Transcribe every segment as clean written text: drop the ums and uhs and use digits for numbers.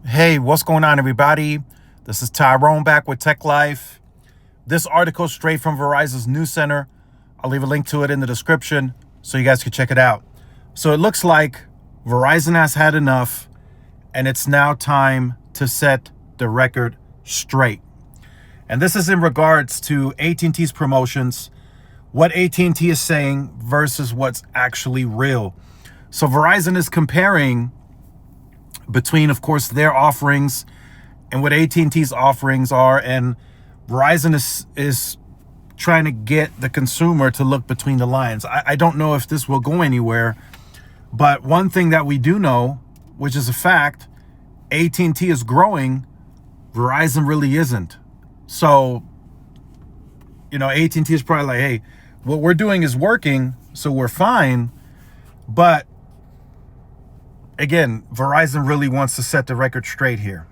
Hey, what's going on, everybody? This is Tyrone back with Tech Life. This article is straight from Verizon's News Center. I'll leave a link to it in the description so you guys can check it out. So it looks like Verizon has had enough, and it's now time to set the record straight. And this is in regards to AT&T's promotions, what AT&T is saying versus what's actually real. So Verizon is comparing between, of course, their offerings and what AT&T's offerings are, and Verizon is trying to get the consumer to look between the lines. I don't know if this will go anywhere, but one thing that we do know, which is a fact, AT&T is growing, Verizon really isn't. So, AT&T is probably like, hey, what we're doing is working, so we're fine, but again, Verizon really wants to set the record straight here.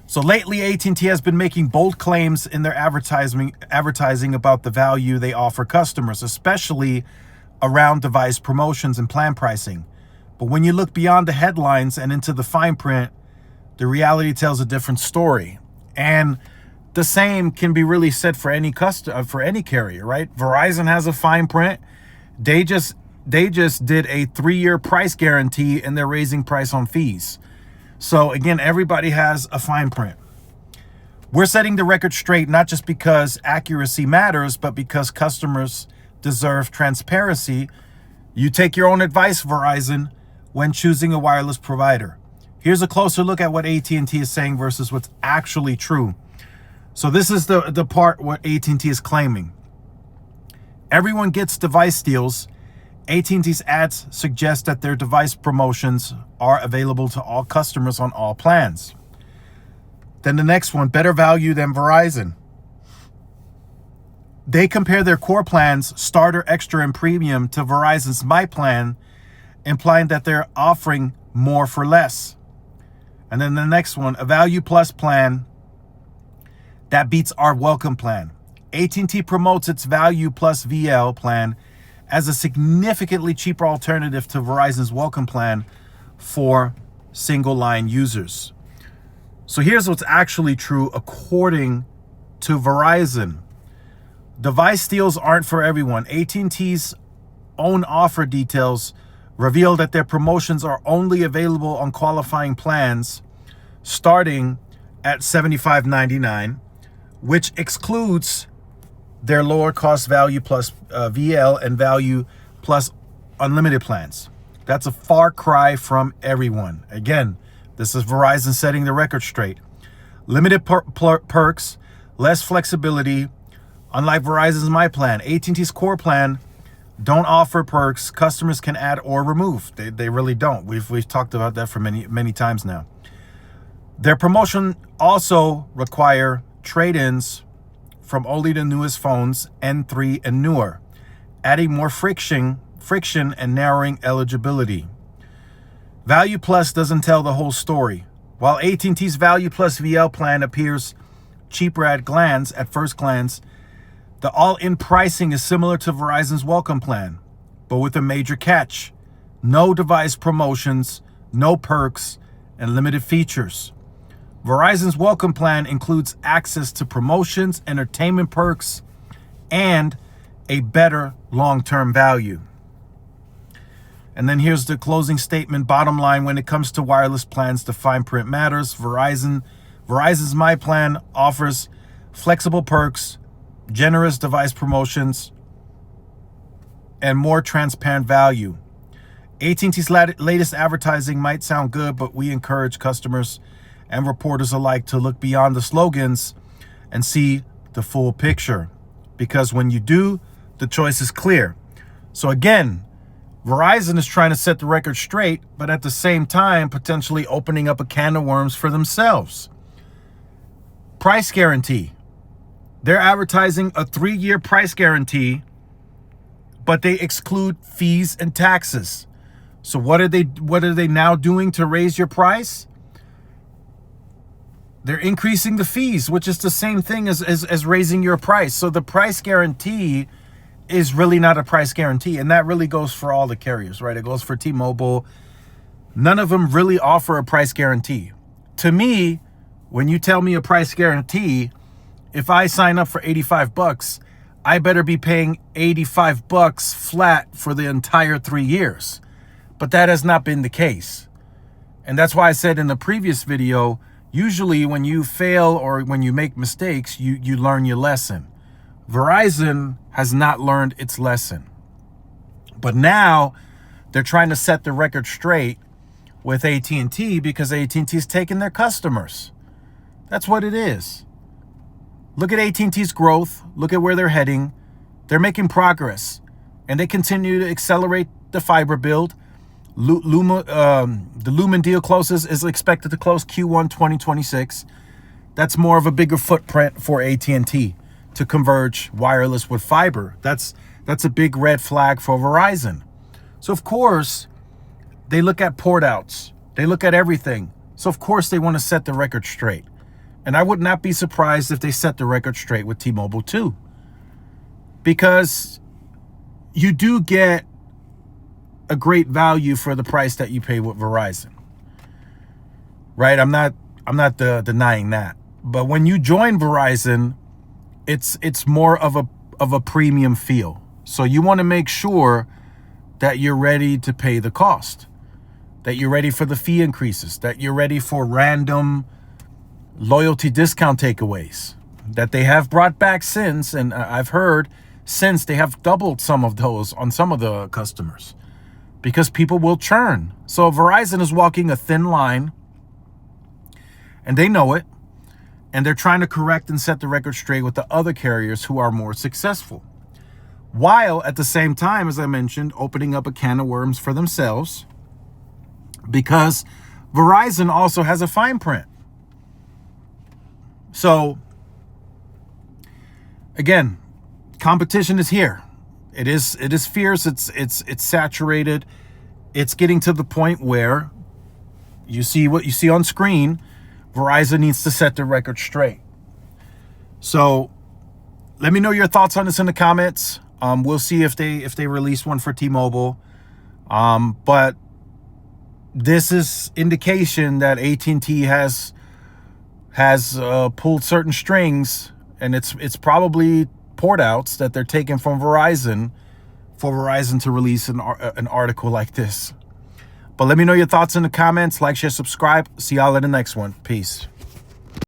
So lately, AT&T has been making bold claims in their advertising about the value they offer customers, especially around device promotions and plan pricing. But when you look beyond the headlines and into the fine print, the reality tells a different story. And the same can be really said for any carrier, right? Verizon has a fine print. They just did a 3-year price guarantee, and they're raising price on fees. So again, everybody has a fine print. We're setting the record straight, not just because accuracy matters, but because customers deserve transparency. You take your own advice, Verizon, when choosing a wireless provider. Here's a closer look at what AT&T is saying versus what's actually true. So this is the part what AT&T is claiming. Everyone gets device deals. AT&T's ads suggest that their device promotions are available to all customers on all plans. Then the next one, better value than Verizon. They compare their core plans, starter, extra, and premium, to Verizon's My Plan, implying that they're offering more for less. And then the next one, a Value Plus plan that beats our Welcome plan. AT&T promotes its Value Plus VL plan as a significantly cheaper alternative to Verizon's Welcome plan for single-line users. So here's what's actually true according to Verizon. Device deals aren't for everyone. AT&T's own offer details reveal that their promotions are only available on qualifying plans starting at $75.99, which excludes their lower cost Value Plus VL and Value Plus Unlimited plans. That's a far cry from everyone. Again, this is Verizon setting the record straight. Limited perks, less flexibility. Unlike Verizon's My Plan, AT&T's core plan don't offer perks customers can add or remove. They really don't. We've talked about that for many times now. Their promotion also require trade-ins from only the newest phones, N3 and newer, adding more friction and narrowing eligibility. Value Plus doesn't tell the whole story. While AT&T's Value Plus VL plan appears cheaper at first glance, the all-in pricing is similar to Verizon's Welcome plan, but with a major catch: no device promotions, no perks, and limited features. Verizon's Welcome plan includes access to promotions, entertainment perks, and a better long-term value. And then here's the closing statement. Bottom line, when it comes to wireless plans, the fine print matters. Verizon's My Plan offers flexible perks, generous device promotions, and more transparent value. AT&T's latest advertising might sound good, but we encourage customers and reporters alike to look beyond the slogans and see the full picture. Because when you do, the choice is clear. So again, Verizon is trying to set the record straight, but at the same time, potentially opening up a can of worms for themselves. Price guarantee. They're advertising a 3-year price guarantee, but they exclude fees and taxes. So what are they now doing to raise your price? They're increasing the fees, which is the same thing as raising your price. So the price guarantee is really not a price guarantee. And that really goes for all the carriers, right? It goes for T-Mobile, none of them really offer a price guarantee. To me, when you tell me a price guarantee, if I sign up for 85 bucks, I better be paying 85 bucks flat for the entire 3 years. But that has not been the case. And that's why I said in the previous video, usually when you fail or when you make mistakes, you learn your lesson. Verizon has not learned its lesson. But now they're trying to set the record straight with AT&T because AT&T is taking their customers. That's what it is. Look at AT&T's growth. Look at where they're heading. They're making progress, and they continue to accelerate the fiber build. The Lumen deal is expected to close Q1 2026. That's more of a bigger footprint for AT&T to converge wireless with fiber. That's a big red flag for Verizon. So of course, they look at port outs. They look at everything. So of course they want to set the record straight. And I would not be surprised if they set the record straight with T-Mobile too. Because you do get a great value for the price that you pay with Verizon. Right? I'm not denying that. But when you join Verizon, it's more of a premium feel. So you want to make sure that you're ready to pay the cost, that you're ready for the fee increases, that you're ready for random loyalty discount takeaways that they have brought back since, and I've heard since they have doubled some of those on some of the customers because people will churn. So Verizon is walking a thin line, and they know it, and they're trying to correct and set the record straight with the other carriers who are more successful, while at the same time, as I mentioned, opening up a can of worms for themselves, because Verizon also has a fine print. So again, competition is here. It is fierce. It's saturated. It's getting to the point where you see what you see on screen. Verizon needs to set the record straight. So let me know your thoughts on this in the comments. We'll see if they release one for T-Mobile. But this is indication that AT&T has pulled certain strings, and it's probably port outs that they're taking from Verizon for Verizon to release an article like this. But let me know your thoughts in the comments. Like, share, subscribe. See y'all in the next one. Peace.